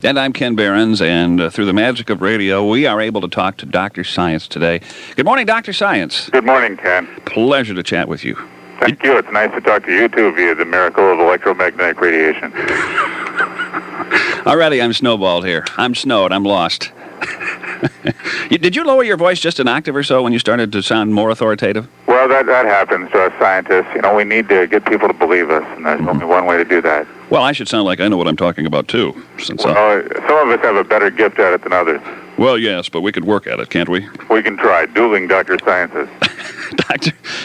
And I'm Ken Behrens, and through the magic of radio, we are able to talk to Dr. Science today. Good morning, Dr. Science. Good morning, Ken. Pleasure to chat with you. Thank you. It's nice to talk to you, too, via the miracle of electromagnetic radiation. Already I'm snowballed here. I'm snowed. I'm lost. Did you lower your voice just an octave or so when you started to sound more authoritative? Well, that happens to us scientists. You know, we need to get people to believe us, and there's only one way to do that. Well, I should sound like I know what I'm talking about, too. Since some of us have a better gift at it than others. Well, yes, but we could work at it, can't we? We can try. Dueling Dr. Sciences.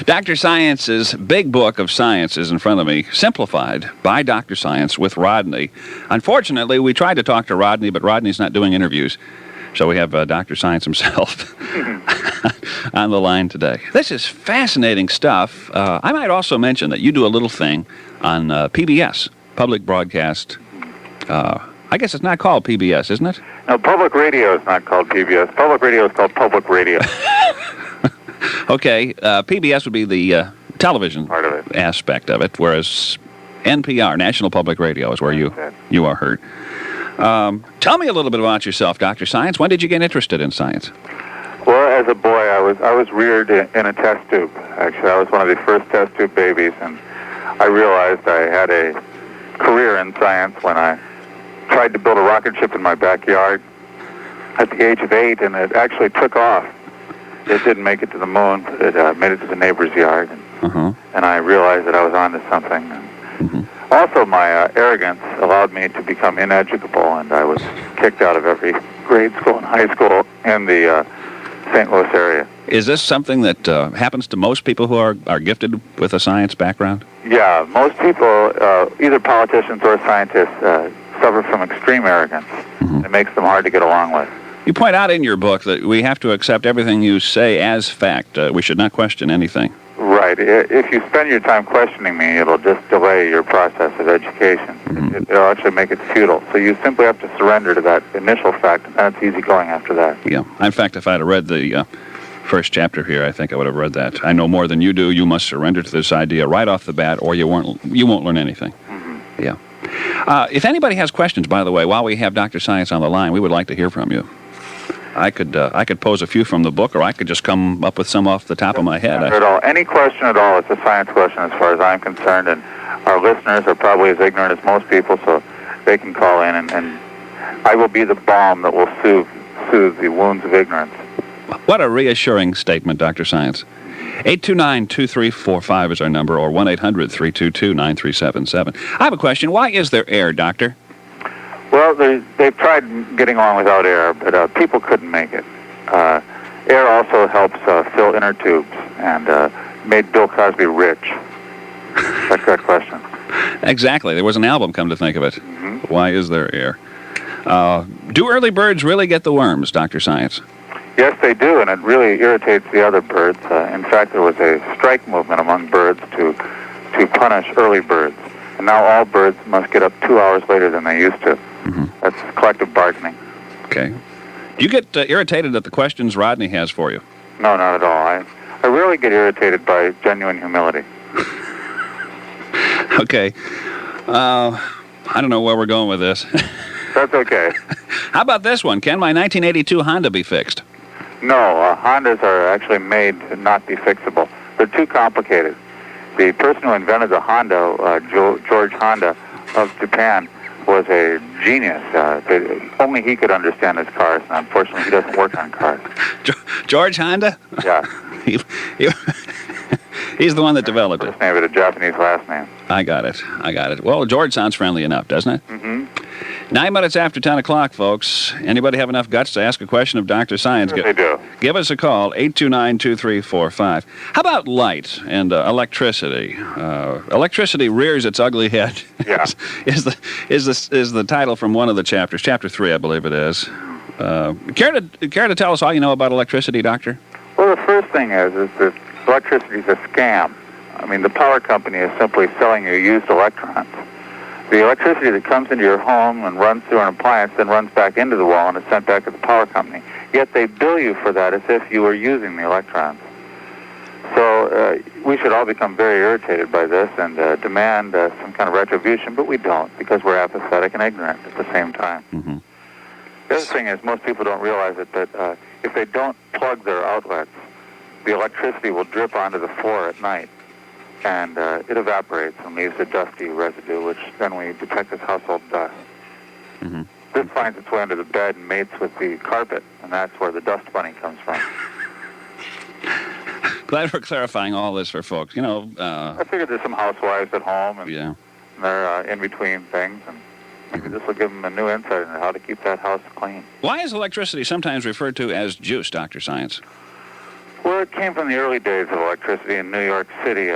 Dr. Science's big book of science is in front of me, simplified by Dr. Science with Rodney. Unfortunately, we tried to talk to Rodney, but Rodney's not doing interviews. So we have Dr. Science himself on the line today. This is fascinating stuff. I might also mention that you do a little thing on PBS, Public Broadcast. I guess it's not called PBS, isn't it? No, public radio is not called PBS. Public radio is called public radio. Okay, PBS would be the television part of it. Aspect of it, whereas NPR, National Public Radio, is where you are heard. Tell me a little bit about yourself, Dr. Science. When did you get interested in science? Well, as a boy, I was reared in a test tube. Actually, I was one of the first test tube babies, and I realized I had a career in science when I tried to build a rocket ship in my backyard at the age of 8, and it actually took off. It didn't make it to the moon, but it made it to the neighbor's yard, and I realized that I was onto something. Also, my arrogance allowed me to become ineducable, and I was kicked out of every grade school and high school in the St. Louis area. Is this something that happens to most people who are gifted with a science background? Yeah, most people, either politicians or scientists, suffer from extreme arrogance. It makes them hard to get along with. You point out in your book that we have to accept everything you say as fact. We should not question anything. Right. If you spend your time questioning me, it'll just delay your process of education. It'll actually make it futile. So you simply have to surrender to that initial fact, and then it's easy going after that. Yeah. In fact, if I'd have read the first chapter here, I think I would have read that. I know more than you do. You must surrender to this idea right off the bat, or you won't learn anything. Yeah. If anybody has questions, by the way, while we have Dr. Science on the line, we would like to hear from you. I could pose a few from the book, or I could just come up with some off the top of my head. Any question at all is a science question as far as I'm concerned, and our listeners are probably as ignorant as most people, so they can call in, and I will be the balm that will soothe the wounds of ignorance. What a reassuring statement, Dr. Science. 829-2345 is our number, or 1-800-322-9377. I have a question. Why is there air, Doctor? Well, they've tried getting on without air, but people couldn't make it. Air also helps fill inner tubes and made Bill Cosby rich. That's that question. Exactly. There was an album, come to think of it. Why is there air? Do early birds really get the worms, Dr. Science? Yes, they do, and it really irritates the other birds. In fact, there was a strike movement among birds to punish early birds. And now all birds must get up 2 hours later than they used to. That's collective bargaining. Okay. Do you get irritated at the questions Rodney has for you? No, not at all. I rarely get irritated by genuine humility. Okay. I don't know where we're going with this. That's okay. How about this one? Can my 1982 Honda be fixed? No, Hondas are actually made to not be fixable. They're too complicated. The person who invented the Honda, George Honda of Japan, was a genius. Only he could understand his cars, and unfortunately he doesn't work on cars. George Honda? Yeah. He's the one that developed it. First name, but a Japanese last name. I got it. Well, George sounds friendly enough, doesn't it? 9 minutes after 10 o'clock, folks. Anybody have enough guts to ask a question of Dr. Science? Yes, they do. Give us a call, 829-2345. How about light and electricity? Electricity rears its ugly head. Yeah. is the title from one of the chapters, Chapter 3, I believe it is. Care to tell us all you know about electricity, Doctor? Well, the first thing is that electricity is a scam. I mean, the power company is simply selling you used electrons. The electricity that comes into your home and runs through an appliance then runs back into the wall and is sent back to the power company. Yet they bill you for that as if you were using the electrons. So we should all become very irritated by this and demand some kind of retribution, but we don't, because we're apathetic and ignorant at the same time. Mm-hmm. The other thing is, most people don't realize it, that if they don't plug their outlets, the electricity will drip onto the floor at night, and it evaporates and leaves a dusty residue, which then we detect as household dust. Mm-hmm. This finds its way under the bed and mates with the carpet, and that's where the dust bunny comes from. Glad we're clarifying all this for folks. I figured there's some housewives at home, and Yeah. they're in between things, and maybe this will give them a new insight into how to keep that house clean. Why is electricity sometimes referred to as juice, Dr. Science? Well, it came from the early days of electricity in New York City.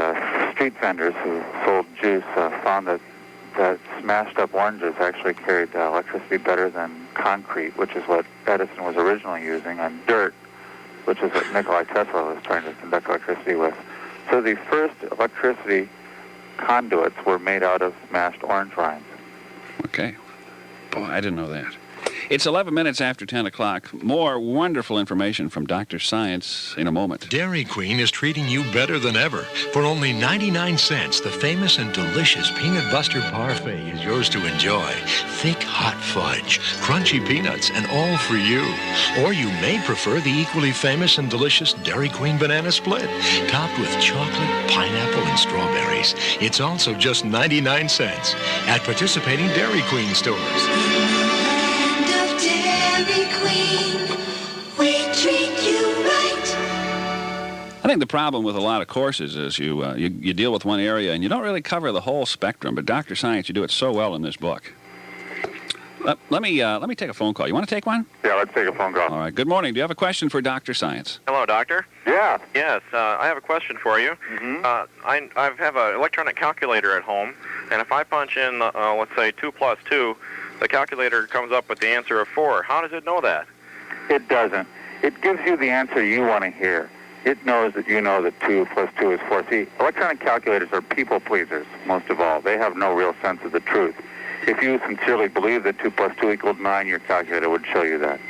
Street vendors who sold juice found that smashed up oranges actually carried electricity better than concrete, which is what Edison was originally using, and dirt, which is what Nikola Tesla was trying to conduct electricity with. So the first electricity conduits were made out of smashed orange rinds. Okay. Boy, I didn't know that. It's 11 minutes after 10 o'clock. More wonderful information from Dr. Science in a moment. Dairy Queen is treating you better than ever. For only 99 cents, the famous and delicious Peanut Buster Parfait is yours to enjoy. Thick, hot fudge, crunchy peanuts, and all for you. Or you may prefer the equally famous and delicious Dairy Queen Banana Split, topped with chocolate, pineapple, and strawberries. It's also just 99 cents at participating Dairy Queen stores. I think the problem with a lot of courses is you deal with one area and you don't really cover the whole spectrum. But Dr. Science, you do it so well in this book. Let me take a phone call. You want to take one? Yeah, let's take a phone call. All right. Good morning. Do you have a question for Dr. Science? Hello, Doctor. Yeah. Yes, I have a question for you. Mm-hmm. I have an electronic calculator at home, and if I punch in, let's say, 2 plus 2, the calculator comes up with the answer of 4. How does it know that? It doesn't. It gives you the answer you want to hear. It knows that you know that 2 plus 2 is 4. See, electronic calculators are people pleasers, most of all. They have no real sense of the truth. If you sincerely believe that 2 plus 2 equals 9, your calculator would show you that.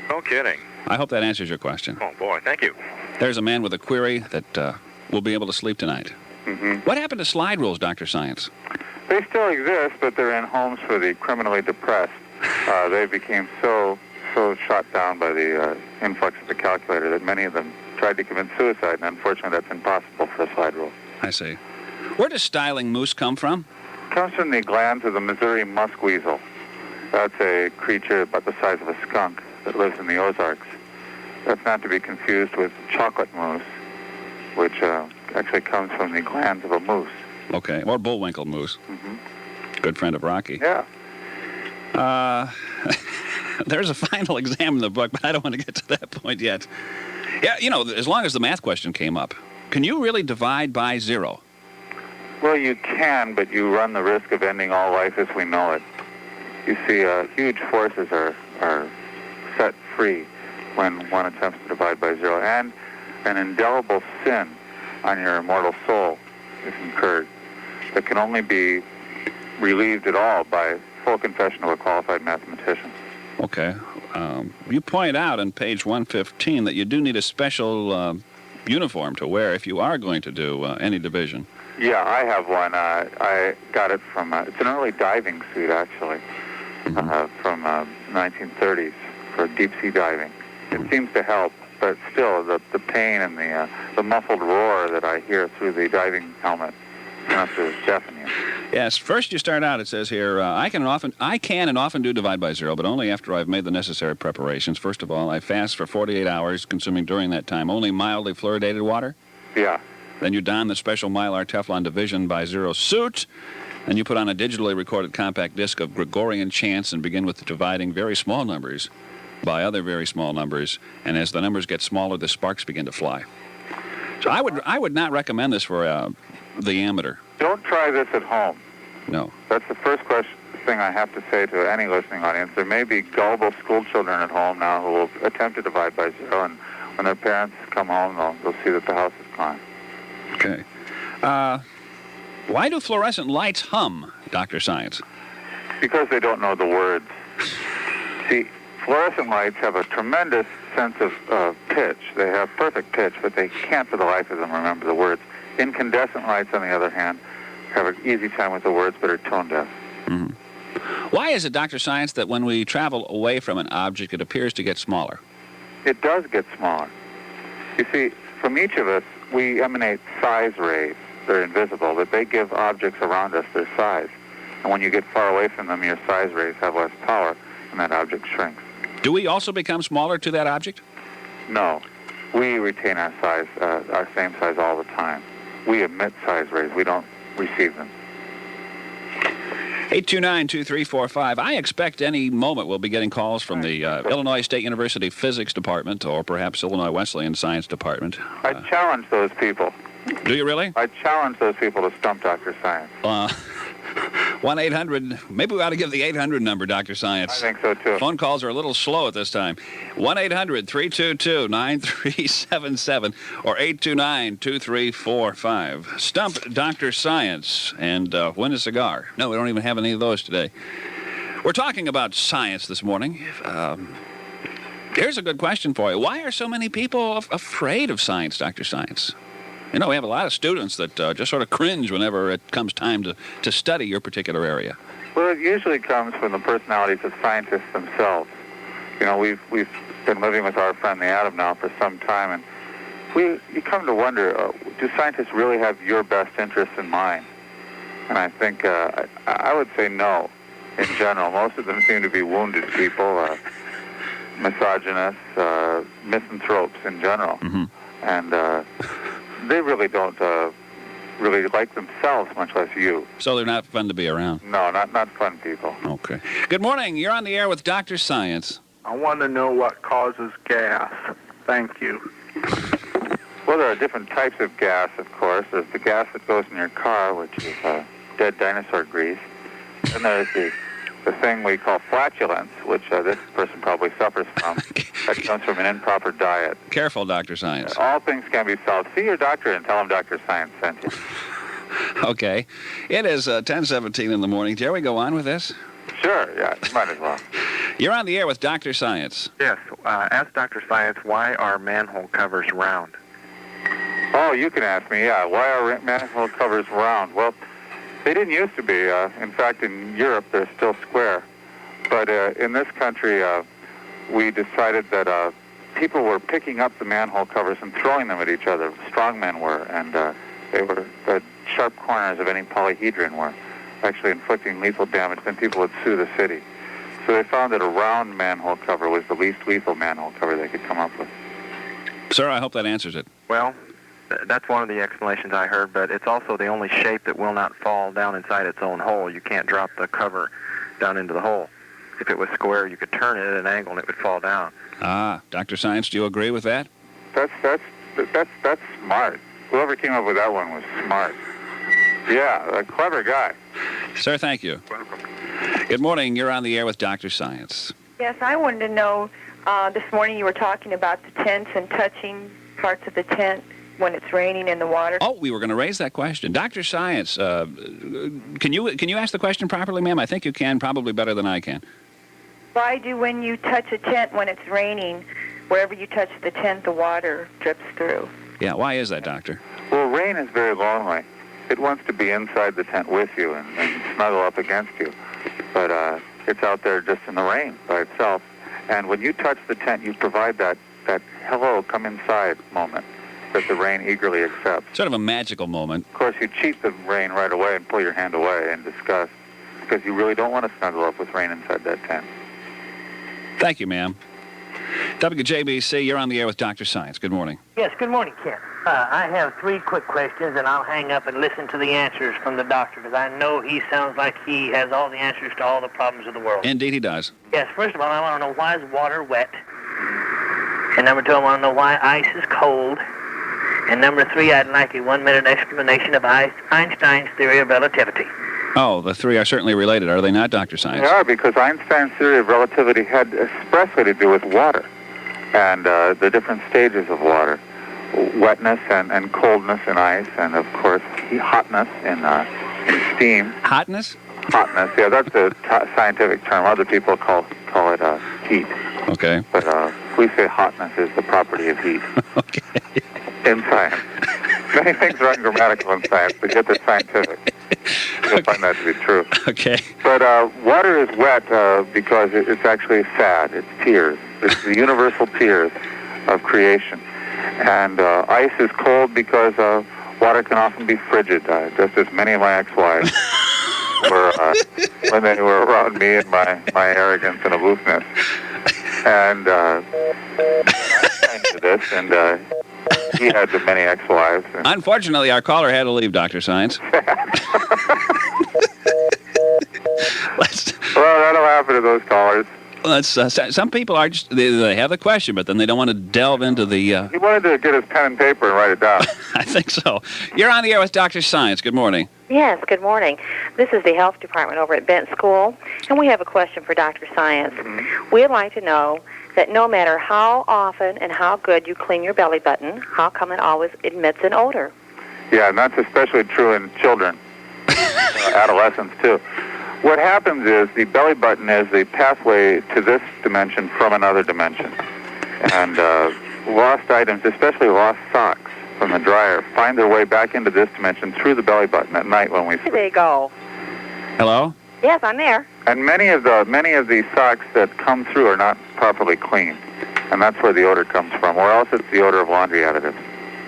No kidding. I hope that answers your question. Oh, boy, thank you. There's a man with a query that will be able to sleep tonight. Mm-hmm. What happened to slide rules, Dr. Science? They still exist, but they're in homes for the criminally depressed. They became so shot down by the influx of the calculator that many of them tried to commit suicide, and unfortunately that's impossible for a slide rule. I see. Where does styling moose come from? It comes from the glands of the Missouri musk weasel. That's a creature about the size of a skunk that lives in the Ozarks. That's not to be confused with chocolate mousse, which actually comes from the glands of a moose. Okay, or bullwinkle moose. Mm-hmm. Good friend of Rocky. Yeah. There's a final exam in the book, but I don't want to get to that point yet. Yeah, as long as the math question came up, can you really divide by 0? Well, you can, but you run the risk of ending all life as we know it. You see, huge forces are set free when one attempts to divide by 0, and an indelible sin on your immortal soul is incurred that can only be relieved at all by full confession of a qualified mathematician. Okay. You point out on page 115 that you do need a special uniform to wear if you are going to do any division. Yeah, I have one. I got it from, it's an early diving suit, actually, from 1930s for deep-sea diving. It seems to help, but still, the pain and the muffled roar that I hear through the diving helmet enough to deafen you. Yes, first you start out, it says here, I can and often do divide by 0, but only after I've made the necessary preparations. First of all, I fast for 48 hours, consuming during that time only mildly fluoridated water. Yeah. Then you don the special Mylar Teflon division by 0 suit. Then you put on a digitally recorded compact disc of Gregorian chants and begin with dividing very small numbers by other very small numbers. And as the numbers get smaller, the sparks begin to fly. So I would not recommend this for the amateur. Don't try this at home. No. That's the first thing I have to say to any listening audience. There may be gullible school children at home now who will attempt to divide by 0, and when their parents come home, they'll see that the house is gone. Okay. Why do fluorescent lights hum, Dr. Science? Because they don't know the words. See, Fluorescent lights have a tremendous sense of pitch. They have perfect pitch, but they can't for the life of them remember the words. Incandescent lights, on the other hand, have an easy time with the words, but are tone deaf. Mm-hmm. Why is it, Dr. Science, that when we travel away from an object, it appears to get smaller? It does get smaller. You see, from each of us, we emanate size rays. They're invisible, but they give objects around us their size. And when you get far away from them, your size rays have less power, and that object shrinks. Do we also become smaller to that object? No. We retain our size, our same size all the time. We emit size rays. We don't receive them. 829-2345. I expect any moment we'll be getting calls from the Illinois State University Physics Department or perhaps Illinois Wesleyan Science Department. I challenge those people. Do you really? I challenge those people to stump Dr. Science. 1-800, maybe we ought to give the 800 number, Dr. Science. I think so, too. Phone calls are a little slow at this time. 1-800-322-9377 or 829-2345. Stump Dr. Science and win a cigar. No, we don't even have any of those today. We're talking about science this morning. Here's a good question for you. Why are so many people afraid of science, Dr. Science? You know, we have a lot of students that just sort of cringe whenever it comes time to study your particular area. Well, it usually comes from the personalities of scientists themselves. You know, we've been living with our friend the atom now for some time, and you come to wonder, do scientists really have your best interests in mind? And I think I would say no, in general. Most of them seem to be wounded people, misogynists, misanthropes in general. Mm-hmm. And they really don't really like themselves, much less you. So they're not fun to be around? No, not fun people. Okay. Good morning. You're on the air with Dr. Science. I want to know what causes gas. Thank you. Well, there are different types of gas, of course. There's the gas that goes in your car, which is dead dinosaur grease. And there's the thing we call flatulence, which this person probably suffers from. That comes from an improper diet. Careful, Dr. Science. All things can be solved. See your doctor and tell him Dr. Science sent you. Okay. It is 10:17 in the morning. Dare we go on with this? Sure, yeah, might as well. You're on the air with Dr. Science. Yes, ask Dr. Science, why are manhole covers round? Oh, you can ask me, yeah. Why are manhole covers round? Well, they didn't used to be. In fact, in Europe, they're still square. But in this country, we decided that people were picking up the manhole covers and throwing them at each other. Strongmen were, and they were the sharp corners of any polyhedron were actually inflicting lethal damage. Then people would sue the city. So they found that a round manhole cover was the least lethal manhole cover they could come up with. Sir, I hope that answers it. Well, that's one of the explanations I heard, but it's also the only shape that will not fall down inside its own hole. You can't drop the cover down into the hole. If it was square, you could turn it at an angle and it would fall down. Ah, Dr. Science, do you agree with that? That's smart. Whoever came up with that one was smart. Yeah, a clever guy. Sir, thank you. Welcome. Good morning. You're on the air with Dr. Science. Yes, I wanted to know, this morning you were talking about the tents and touching parts of the tent when it's raining in the water. Oh, we were going to raise that question. Dr. Science, can you ask the question properly, ma'am? I think you can, probably better than I can. Why do when you touch a tent when it's raining, wherever you touch the tent, the water drips through? Yeah, why is that, doctor? Well, rain is very lonely. It wants to be inside the tent with you and snuggle up against you. But it's out there just in the rain by itself. And when you touch the tent, you provide that hello, come inside moment that the rain eagerly accepts. Sort of a magical moment. Of course, you cheat the rain right away and pull your hand away in disgust because you really don't want to snuggle up with rain inside that tent. Thank you, ma'am. WJBC, you're on the air with Dr. Science. Good morning. Yes, good morning, Ken. I have 3 quick questions, and I'll hang up and listen to the answers from the doctor, because I know he sounds like he has all the answers to all the problems of the world. Indeed he does. Yes, first of all, I want to know, why is water wet? And number 2, I want to know why ice is cold. And number 3, I'd like a 1-minute explanation of Einstein's theory of relativity. Oh, the 3 are certainly related, are they not, Dr. Science? They are, because Einstein's theory of relativity had expressly to do with water and the different stages of water. Wetness and coldness in ice, and of course hotness in steam. Hotness? Hotness, yeah, that's a scientific term. Other people call it heat. Okay. But we say hotness is the property of heat. Okay. In science. Many things are ungrammatical in science, but yet they're scientific. You'll find that to be true. Okay. But water is wet because it's actually sad. It's tears. It's the universal tears of creation. And ice is cold because water can often be frigid, just as many of my ex-wives were when they were around me and my arrogance and aloofness. And I'm to this, and he had many ex-wives. Unfortunately, our caller had to leave, Dr. Science. Well, that'll happen to those callers. Some people are just, they have the question, but then they don't want to delve into the... He wanted to get his pen and paper and write it down. I think so. You're on the air with Dr. Science. Good morning. Yes, good morning. This is the health department over at Bent School, and we have a question for Dr. Science. Mm-hmm. We'd like to know that no matter how often and how good you clean your belly button, how come it always emits an odor? Yeah, and that's especially true in children, adolescents too. What happens is the belly button is the pathway to this dimension from another dimension. And lost items, especially lost socks from the dryer, find their way back into this dimension through the belly button at night when we sleep. There you go. Hello? Yes, I'm there. And many of the socks that come through are not properly cleaned. And that's where the odor comes from, or else it's the odor of laundry additives.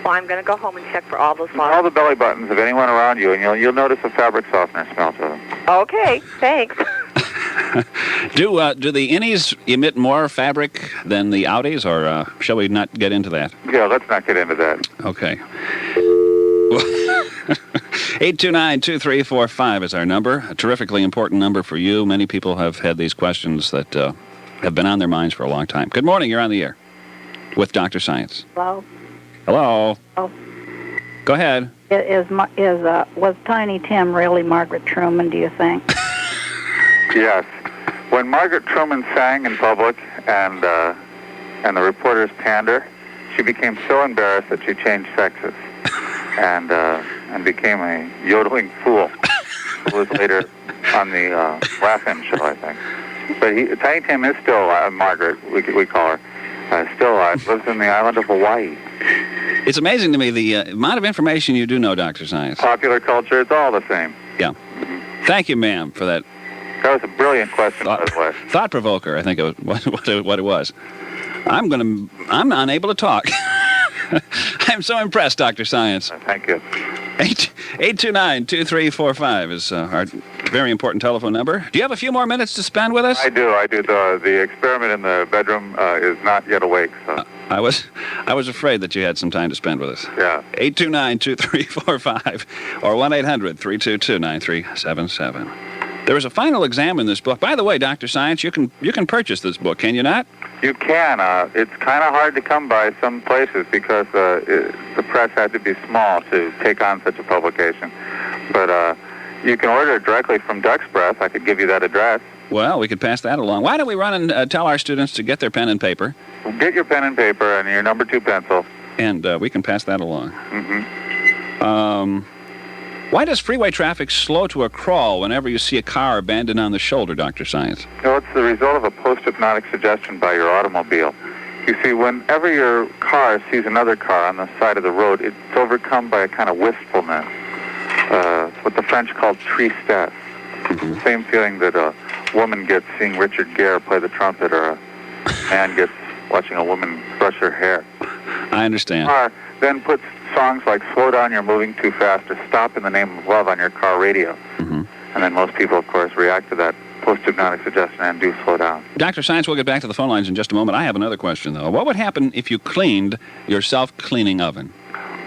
Well, I'm going to go home and check for all those All laundry. the belly buttons of anyone around you, and you'll notice a fabric softener smell to them. Okay, thanks. Do the innies emit more fabric than the outies, or shall we not get into that? Yeah, let's not get into that. Okay. 829-2345 is our number. A terrifically important number for you. Many people have had these questions that have been on their minds for a long time. Good morning. You're on the air with Dr. Science. Hello. Hello. Oh. Go ahead. Was Tiny Tim really Margaret Truman, do you think? Yes. When Margaret Truman sang in public and the reporters panned her, she became so embarrassed that she changed sexes and became a yodeling fool who was later on the laugh-in show, I think. But Tiny Tim is still alive. Margaret, we call her, still alive, lives in the island of Hawaii. It's amazing to me the amount of information you do know, Dr. Science. Popular culture, it's all the same. Yeah. Thank you, ma'am, for that. That was a brilliant question, by the way. Thought provoker, I think it was what it was. I'm unable to talk. I'm so impressed, Dr. Science. Thank you. 829-2345 is our very important telephone number. Do you have a few more minutes to spend with us? I do. The experiment in the bedroom is not yet awake, so. I was afraid that you had some time to spend with us. Yeah. 829-2345 or 1-800-322-9377. There is a final exam in this book. By the way, Dr. Science, you can purchase this book, can you not? You can. It's kind of hard to come by some places because the press had to be small to take on such a publication. But you can order it directly from Duck's Breath. I could give you that address. Well, we could pass that along. Why don't we run and tell our students to get their pen and paper? Get your pen and paper and your number 2 pencil. And we can pass that along. Mm-hmm. Why does freeway traffic slow to a crawl whenever you see a car abandoned on the shoulder, Dr. Science? Well, it's the result of a post-hypnotic suggestion by your automobile. You see, whenever your car sees another car on the side of the road, it's overcome by a kind of wistfulness, what the French call tristesse. Mm-hmm. Same feeling that a woman gets seeing Richard Gere play the trumpet, or a man gets watching a woman brush her hair. I understand. Car then puts songs like Slow Down, You're Moving Too Fast, or Stop in the Name of Love on your car radio. Mm-hmm. And then most people, of course, react to that post-hypnotic suggestion and do slow down. Dr. Science, we'll get back to the phone lines in just a moment. I have another question, though. What would happen if you cleaned your self-cleaning oven?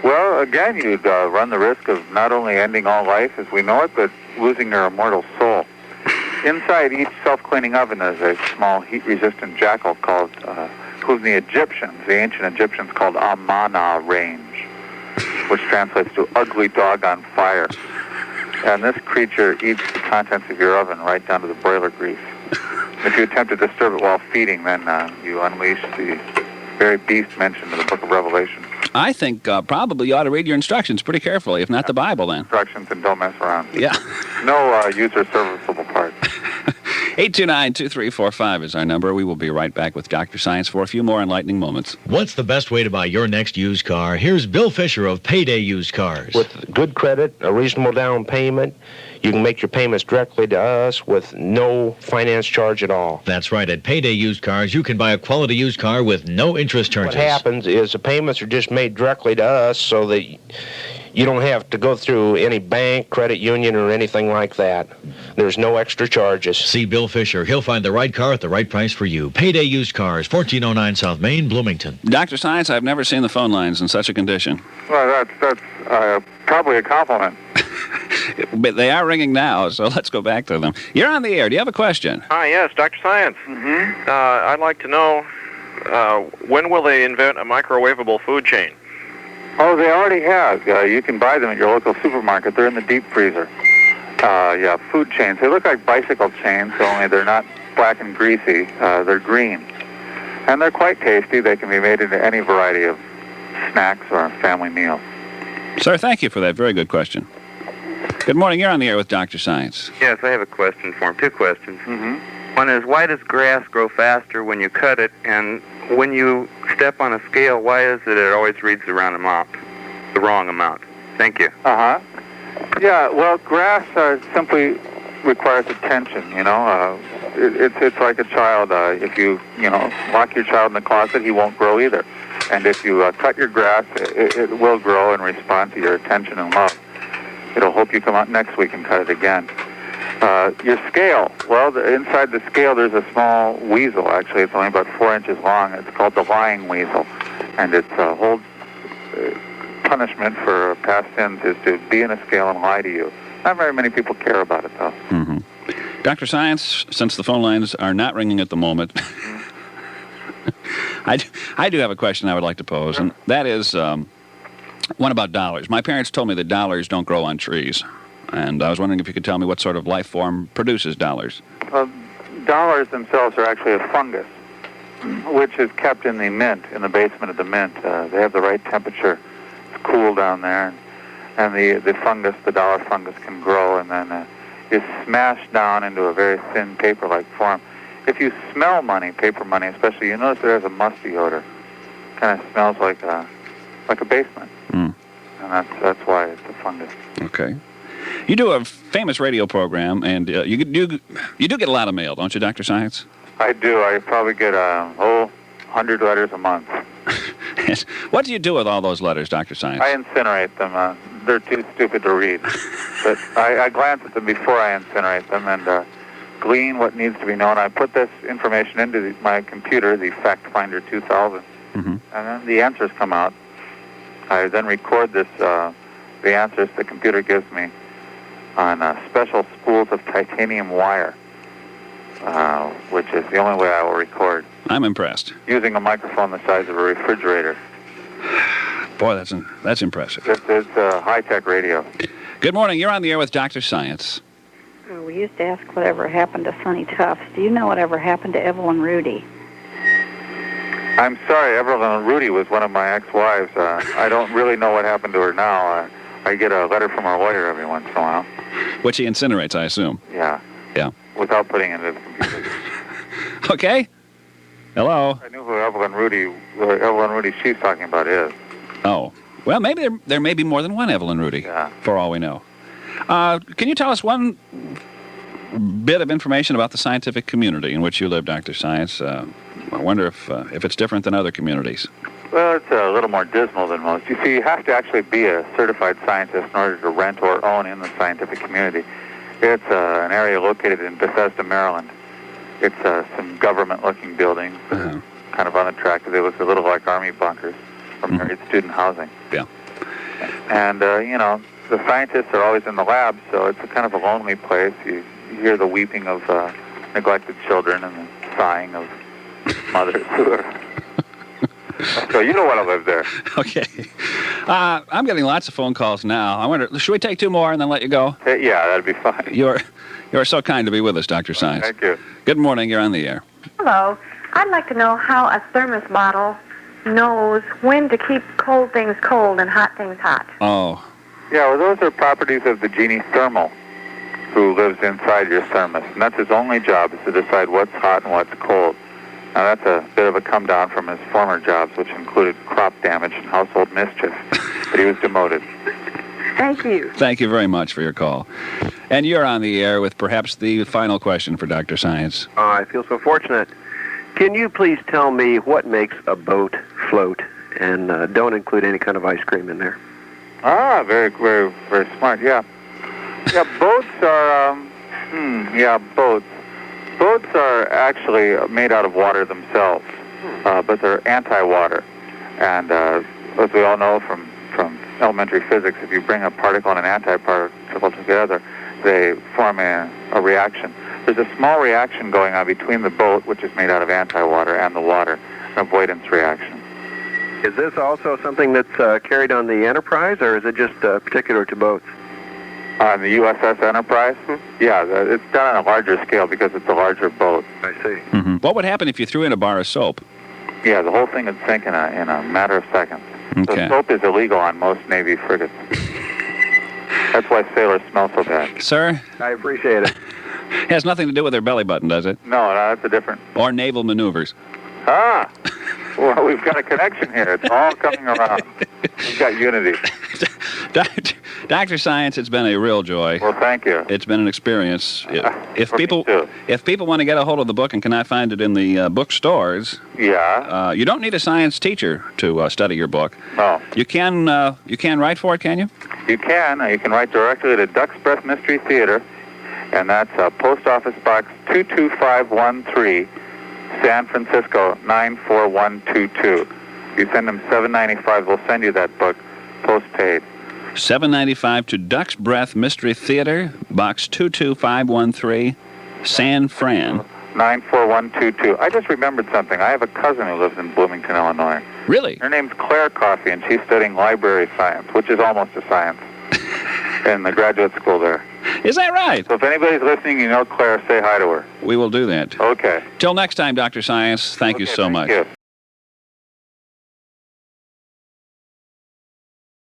Well, again, you'd run the risk of not only ending all life as we know it, but losing your immortal soul. Inside each self-cleaning oven is a small heat-resistant jackal called, whom the ancient Egyptians called Amana range, which translates to ugly dog on fire. And this creature eats the contents of your oven right down to the broiler grease. If you attempt to disturb it while feeding, then you unleash the very beast mentioned in the book of Revelation. I think probably you ought to read your instructions pretty carefully, if not the Bible, then. Instructions and don't mess around. Yeah. No user serviceable parts. 829-2345 is our number. We will be right back with Dr. Science for a few more enlightening moments. What's the best way to buy your next used car? Here's Bill Fisher of Payday Used Cars. With good credit, a reasonable down payment, you can make your payments directly to us with no finance charge at all. That's right. At Payday Used Cars, you can buy a quality used car with no interest charges. What happens is the payments are just made directly to us so that you don't have to go through any bank, credit union, or anything like that. There's no extra charges. See Bill Fisher. He'll find the right car at the right price for you. Payday Used Cars, 1409 South Main, Bloomington. Dr. Science, I've never seen the phone lines in such a condition. Well, that's probably a compliment. But they are ringing now, so let's go back to them. You're on the air. Do you have a question? Hi, yes, Dr. Science. Mm-hmm. I'd like to know, when will they invent a microwavable food chain? Oh, they already have. You can buy them at your local supermarket. They're in the deep freezer. Yeah, food chains. They look like bicycle chains, only they're not black and greasy. They're green. And they're quite tasty. They can be made into any variety of snacks or family meals. Sir, thank you for that very good question. Good morning. You're on the air with Dr. Science. Yes, I have a question for him. Two questions. Mm-hmm. One is, why does grass grow faster when you cut it? And when you step on a scale, why is it always reads the wrong amount? Thank you. Uh-huh. Yeah, well, grass simply requires attention, you know. It's like a child. If you lock your child in the closet, he won't grow either. And if you cut your grass, it will grow and respond to your attention and love. It'll hope you come out next week and cut it again. Your scale, well, inside the scale there's a small weasel. Actually, it's only about 4 inches long. It's called the lying weasel. And its whole punishment for past sins is to be in a scale and lie to you. Not very many people care about it, though. Mm-hmm. Dr. Science, since the phone lines are not ringing at the moment, I do have a question I would like to pose, and that is one about dollars. My parents told me that dollars don't grow on trees, and I was wondering if you could tell me what sort of life form produces dollars. Dollars themselves are actually a fungus, which is kept in the mint, in the basement of the mint. They have the right temperature. It's cool down there, and the fungus, the dollar fungus, can grow, and then is smashed down into a very thin paper-like form. If you smell money, paper money especially, you notice it has a musty odor. Kind of smells like a basement. Mm. And that's why it's a fungus. Okay. You do a famous radio program, and you do get a lot of mail, don't you, Dr. Science? I do. I probably get 100 letters a month. What do you do with all those letters, Dr. Science? I incinerate them. They're too stupid to read. But I glance at them before I incinerate them and glean what needs to be known. I put this information into my computer, the Fact Finder 2000, mm-hmm. and then the answers come out. I then record the answers the computer gives me on special spools of titanium wire, which is the only way I will record. I'm impressed. Using a microphone the size of a refrigerator. Boy, that's impressive. It's high-tech radio. Good morning. You're on the air with Dr. Science. We used to ask whatever happened to Sonny Tufts. Do you know whatever happened to Evelyn Rudy? I'm sorry, Evelyn Rudy was one of my ex-wives. I don't really know what happened to her now. I get a letter from her lawyer every once in a while. Which he incinerates, I assume. Yeah. Yeah. Without putting it into the computer. Okay. Hello. I knew who Evelyn Rudy she's talking about is. Oh. Well, maybe there may be more than one Evelyn Rudy, yeah, for all we know. Can you tell us one bit of information about the scientific community in which you live, Dr. Science? I wonder if it's different than other communities. Well, it's a little more dismal than most. You see, you have to actually be a certified scientist in order to rent or own in the scientific community. It's an area located in Bethesda, Maryland. It's some government-looking buildings, kind of unattractive. They look a little like army bunkers from married student housing. Yeah. And, the scientists are always in the lab, so it's a kind of a lonely place. You hear the weeping of neglected children and the sighing of mothers who are... So you don't want to live there. Okay. I'm getting lots of phone calls now. I wonder, should we take two more and then let you go? Yeah, that'd be fine. You're so kind to be with us, Dr. Science. Thank you. Good morning. You're on the air. Hello. I'd like to know how a thermos bottle knows when to keep cold things cold and hot things hot. Oh. Yeah, well, those are properties of the genie thermal. who lives inside your thermos, and that's his only job, is to decide what's hot and what's cold. Now, that's a bit of a come down from his former jobs, which included crop damage and household mischief, but he was demoted. Thank you. Thank you very much for your call. And you're on the air with perhaps the final question for Dr. Science. I feel so fortunate. Can you please tell me what makes a boat float? And don't include any kind of ice cream in there. Ah, very, very, very smart. Yeah. Yeah, boats are, boats. Boats are actually made out of water themselves, but they're anti-water. And as we all know from elementary physics, if you bring a particle and an anti-particle together, they form a reaction. There's a small reaction going on between the boat, which is made out of anti-water, and the water, an avoidance reaction. Is this also something that's carried on the Enterprise, or is it just particular to boats? On the USS Enterprise? Yeah, it's done on a larger scale because it's a larger boat. I see. Mm-hmm. What would happen if you threw in a bar of soap? Yeah, the whole thing would sink in a matter of seconds. Okay. So soap is illegal on most Navy frigates. That's why sailors smell so bad. Sir? I appreciate it. It has nothing to do with their belly button, does it? No, that's a different... Or naval maneuvers. Ah! Well, we've got a connection here. It's all coming around. We've got unity. Dr. Science, it's been a real joy. Well, thank you. It's been an experience. If people want to get a hold of the book and cannot find it in the bookstores, you don't need a science teacher to study your book. No. You can write for it, can you? You can. You can write directly to Duck's Breath Mystery Theater, and that's Post Office Box 22513. San Francisco 94122. You send them $7.95, they'll send you that book post-paid. $7.95 to Duck's Breath Mystery Theater, Box 22513, San Fran. 94122. I just remembered something. I have a cousin who lives in Bloomington, Illinois. Really? Her name's Claire Coffey, and she's studying library science, which is almost a science, in the graduate school there. Is that right? So if anybody's listening, you know Claire, say hi to her. We will do that. Okay. Till next time, Dr. Science, thank you so much. Thank you.